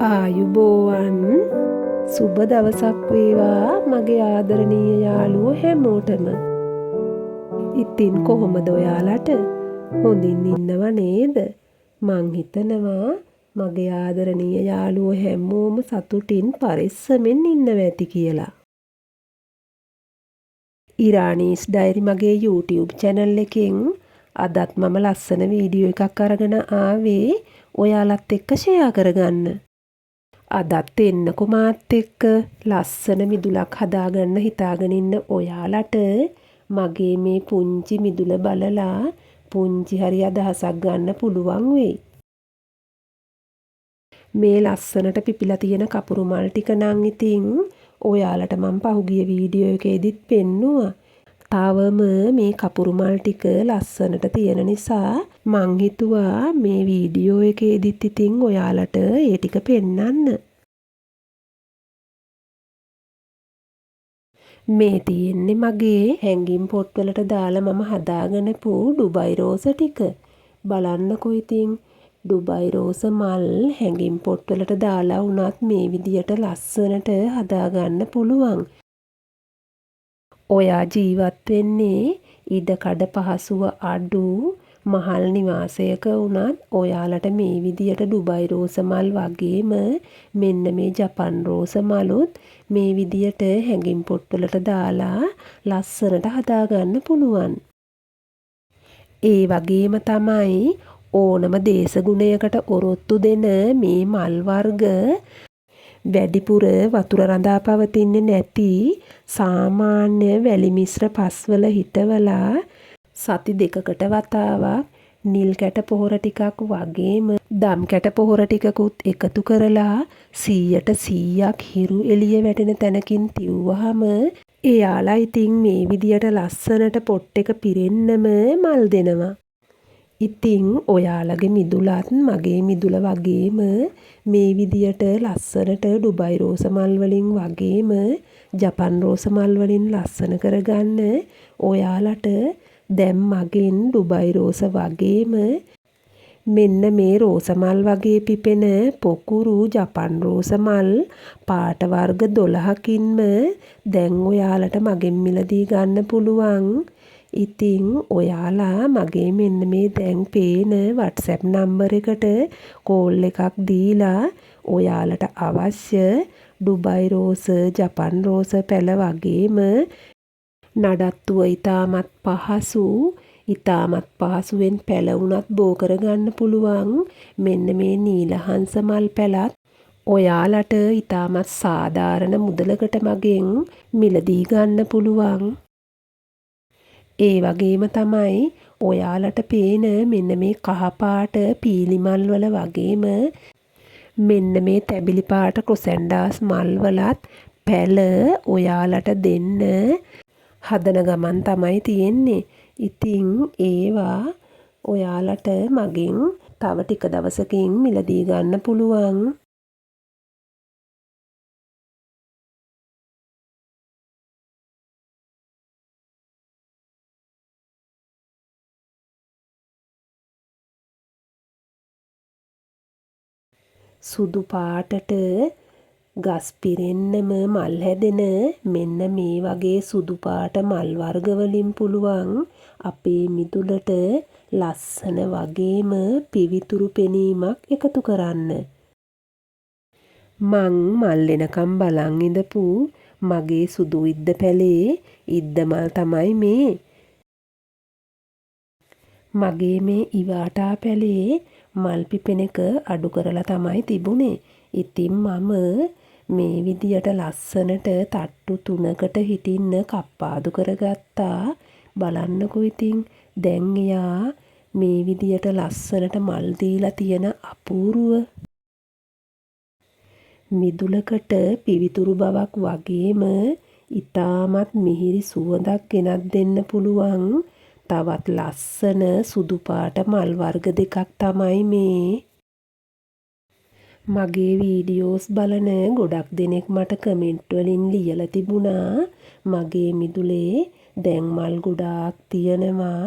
ආයුබෝවන් සුබ දවසක් වේවා මගේ ආදරණීය යාළුවෝ හැමෝටම. ඉතින් කොහොමද ඔයාලට? හොඳින් ඉන්නව නේද? මං හිතනවා මගේ ආදරණීය යාළුවෝ හැමෝම සතුටින් පරිස්සමෙන් ඉන්නවා ඇති කියලා. ඉරානීස් ඩයරි මගේ YouTube channel එකෙන් අදත් මම ලස්සන වීඩියෝ එකක් අරගෙන ආවේ ඔයාලත් එක්ක ෂෙයා කරගන්න. අදත් එන්නකො මාත් එක්ක ලස්සන මිදුලක් හදාගන්න හිතාගෙන ඉන්න ඔයාලට මගේ මේ පුංචි මිදුල බලලා පුංචි හරි අදහසක් ගන්න පුළුවන් වෙයි. මේ ලස්සනට පිපිලා තියෙන කපුරු මල් ටික නම් ඉතින් ඔයාලට මම පහුගිය වීඩියෝ එකේදීත් පෙන්නුවා. තවම මේ කපුරු මල් ටික ලස්සනට තියෙන නිසා මං හිතුවා මේ වීඩියෝ එකේදීත් ඉතින් ඔයාලට ඒ ටික පෙන්නන්න. මේ තියෙන්නේ මගේ හැංගින් පොට්වලට දාලා මම හදාගෙනපු ඩුබයි රෝස ටික. බලන්නකෝ ඉතින් ඩුබයි රෝස මල් හැංගින් පොට්වලට දාලා වුණත් මේ විදියට ලස්සනට හදාගන්න පුළුවන්. ඔයා ජීවත් වෙන්නේ ඉඩකඩ පහසුව අඩු මහල් නිවාසයක වුණත් ඔයාලට මේ විදියට ඩුබයි රෝස මල් වගේම මෙන්න මේ ජපන් රෝස මලුත් මේ විදියට හැංගින් පොට්වලට දාලා ලස්සනට හදාගන්න පුළුවන්. ඒ වගේම තමයි ඕනම දේශගුණයකට ඔරොත්තු දෙන මේ මල් වර්ග වැඩිපුර වතුර රඳා පවතින්නේ නැති සාමාන්‍ය වැලි මිශ්‍ර පස්වල හිටවලා සති දෙකකට වතාවක් නිල් කැට පොහොර ටිකක් වගේම දම් කැට පොහොර ටිකකුත් එකතු කරලා 100% හිරු එළිය වැටෙන තැනකින් තියුවාම එයාලා ඉතින් මේ විදියට ලස්සනට පොට් එක පිරෙන්නම මල් දෙනවා. ඉතින් ඔයාලගේ මිදුලත් මගේ මිදුල වගේම මේ විදියට ලස්සනට ඩුබයි රෝස මල් වලින් වගේම ජපන් රෝස මල් වලින් ලස්සන කරගන්න ඔයාලට දැන් මගෙන් ඩුබයි රෝස වගේම මෙන්න මේ රෝස මල් වගේ පිපෙන පොකුරු ජපන් රෝස මල් පාට වර්ග 12කින්ම දැන් ඔයාලට මගෙන් මිලදී ගන්න පුළුවන්. ඉතින් ඔයාලා මගේ මෙන්න මේ දැන් පේන WhatsApp නම්බර් එකට කෝල් එකක් දීලා ඔයාලට අවශ්‍ය ඩුබයි රෝස ජපන් රෝස පැල වගේම නඩත්තුව ඉතාමත් පහසුවෙන් පැලවුණත් බෝ කරගන්න පුළුවන් මෙන්න මේ නීලහංස මල් පැලත් ඔයාලට ඉතාමත් සාධාරණ මුදලකට මගෙන් මිලදී ගන්න පුළුවන්. ඒ වගේම තමයි ඔයාලට පේන මෙන්න මේ කහපාට පීලි මල් වල වගේම මෙන්න මේ තැඹිලි පාට ක්‍රොසැන්ඩාස් මල් වලත් පැල ඔයාලට දෙන්න හදන ගමන් තමයි තියෙන්නේ. ඉතින් ඒවා ඔයාලට මගෙන් තව ටික දවසකින් මිලදී ගන්න පුළුවන්. සුදු පාටට ගස් පිරෙන්නම මල් හැදෙන මෙන්න මේ වගේ සුදු පාට මල් වර්ග වලින් පුළුවන් අපේ මිදුලට ලස්සන වගේම පිවිතුරු පෙනීමක් එකතු කරන්න. මං මල් එනකම් බලන් ඉඳපු මගේ සුදු ඉද්ද පැලේ ඉද්ද මල් තමයි මේ. මගේ මේ ඉවාටා පැලේ මල් පිපෙන එක අඩු කරලා තමයි තිබුණේ. ඉතින් මම මේ විදියට ලස්සනට තට්ටු 3කට හිටින්න කප්පාදු කරගත්තා. බලන්නකෝ ඉතින් දැන් එයා මේ විදියට ලස්සනට මල් දීලා තියෙන අපූර්ව මිදුලකට පිවිතුරු බවක් වගේම ඊටමත් මිහිරි සුවඳක් ගෙනත් දෙන්න පුළුවන් තවත් ලස්සන සුදු පාට මල් වර්ග දෙකක් තමයි මේ. මගේ වීඩියෝස් බලන ගොඩක් දෙනෙක් මට කමෙන්ට් වලින් ලියලා තිබුණා මගේ මිදුලේ දැන් මල් ගොඩාක් තියෙනවා.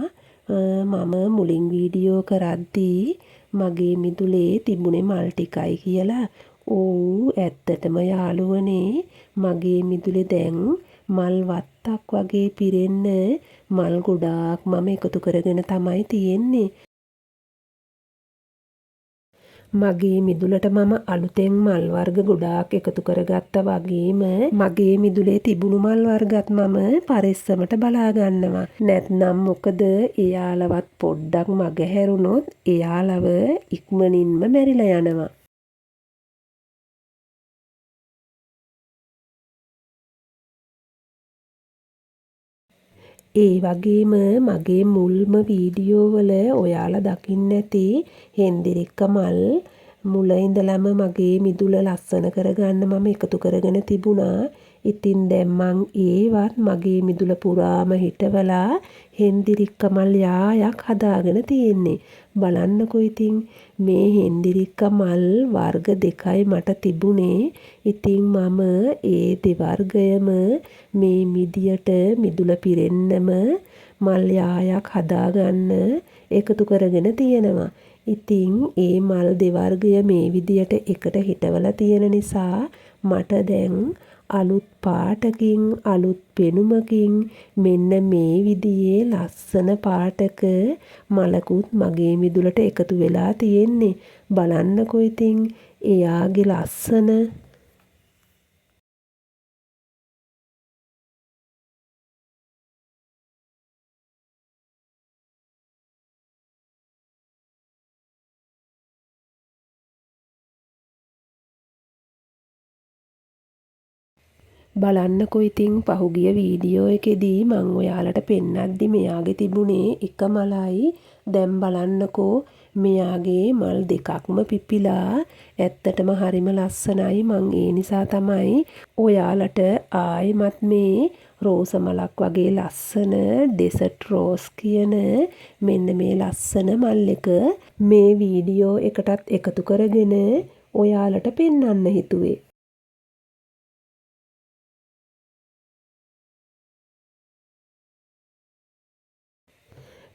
මම මුලින් වීඩියෝ කරද්දී මගේ මිදුලේ තිබුණේ මල් ටිකයි කියලා. ඔව් ඇත්තටම යාළුවනේ මගේ මිදුලේ දැන් මල් වත්තක් වගේ පිරෙන්න මල් ගොඩාක් මම එකතු කරගෙන තමයි තියෙන්නේ. මගේ මිදුලට මම අලුතෙන් මල් වර්ග ගොඩාක් එකතු කරගත්තා වගේම මගේ මිදුලේ තිබුණු මල් වර්ගත් මම පරිස්සමට බලා ගන්නවා. නැත්නම් මොකද එයාලවත් පොඩ්ඩක් මගහැරුණොත් එයාලව ඉක්මනින්ම මැරිලා යනවා. ඒ වගේම මගේ මුල්ම වීඩියෝ වල ඔයාලා දකින්න ඇති හෙන්දිරික්ක මල් මුල ඉඳලම මගේ මිදුල ලස්සන කරගන්න මම එකතු කරගෙන තිබුණා. ඉතින් දැන් මං ඒවත් මගේ මිදුල පුරාම හිටවලා හෙන්දිරික්ක මල් යායක් හදාගෙන තියෙන්නේ. බලන්නකෝ ඉතින් මේ හෙන්දිරික්ක මල් වර්ග දෙකයි මට තිබුණේ. ඉතින් මම ඒ දෙවර්ගයම මේ මිදියට මිදුල පිරෙන්නම මල් යායක් හදාගන්න එකතු කරගෙන තියෙනවා. ඉතින් ඒ මල් දෙවර්ගය මේ විදියට එකට හිටවලා තියෙන නිසා මට දැන් අලුත් පාටකින් අලුත් පෙනුමකින් මෙන්න මේ විදිහේ ලස්සන පාටක මලකුත් මගේ මිදුලට එකතු වෙලා තියෙන්නේ. බලන්නකෝ ඉතින් එයාගේ ලස්සන. බලන්නකෝ ඉතින් පහුගිය වීඩියෝ එකේදී මං ඔයාලට පෙන්නද්දි මෙයාගේ තිබුණේ එක මලයි. දැන් බලන්නකෝ මෙයාගේ මල් දෙකක්ම පිපිලා ඇත්තටම හරිම ලස්සනයි. මං ඒ නිසා තමයි ඔයාලට ආයෙමත් මේ රෝස මලක් වගේ ලස්සන ඩෙසර්ට් රෝස් කියන මෙන්න මේ ලස්සන මල් එක මේ වීඩියෝ එකටත් එකතු කරගෙන ඔයාලට පෙන්වන්න හිතුවේ.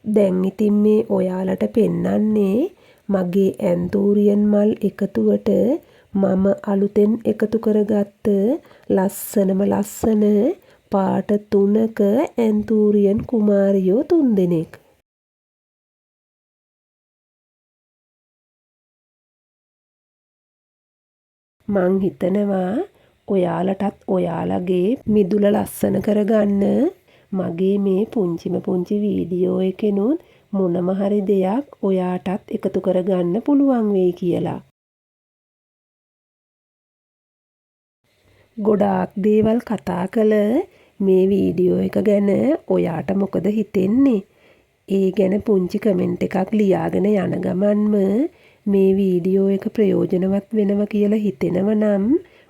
දැන් ඉතින් මේ ඔයාලට පෙන්නන්නේ මගේ ඇන්තූරියන් මල් එකතුවට මම අලුතෙන් එකතු කරගත්ත ලස්සනම ලස්සන පාට 3ක ඇන්තූරියන් කුමාරියෝ 3 දෙනෙක්. මං හිතනවා ඔයාලටත් ඔයාලගේ මිදුල ලස්සන කරගන්න මගේ මේ පුංචිම පුංචි වීඩියෝ එකෙනුත් මොනම හරි දෙයක් ඔයාටත් එකතු කරගන්න පුළුවන් වෙයි කියලා. ගොඩාක් දේවල් කතා කළ මේ වීඩියෝ එක ගැන ඔයාට මොකද හිතෙන්නේ? ඒ ගැන පුංචි කමෙන්ට් එකක් ලියාගෙන යන ගමන්ම මේ වීඩියෝ එක ප්‍රයෝජනවත් වෙනවා කියලා හිතෙනව නම්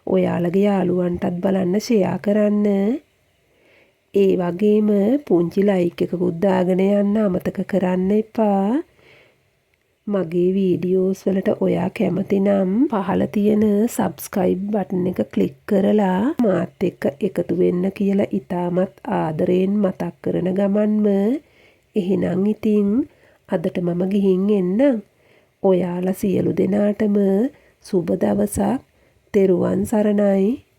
ඔයාලගේ යාළුවන්ටත් බලන්න ෂෙයා කරන්න. ඒ වගේම පුංචි ලයික් එකකුත් දාගෙන යන්න අමතක කරන්න එපා. මගේ වීඩියෝස් වලට ඔයා කැමති නම් පහළ තියෙන subscribe button එක ක්ලික් කරලා මාත් එක්ක එකතු වෙන්න කියලා ඉතාමත් ආදරයෙන් මතක් කරන ගමන්ම එහෙනම් ඉතින් අදට මම ගිහින් එන්නම්. ඔයාලා සියලු දෙනාටම සුබ දවසක්. තෙරුවන් සරණයි.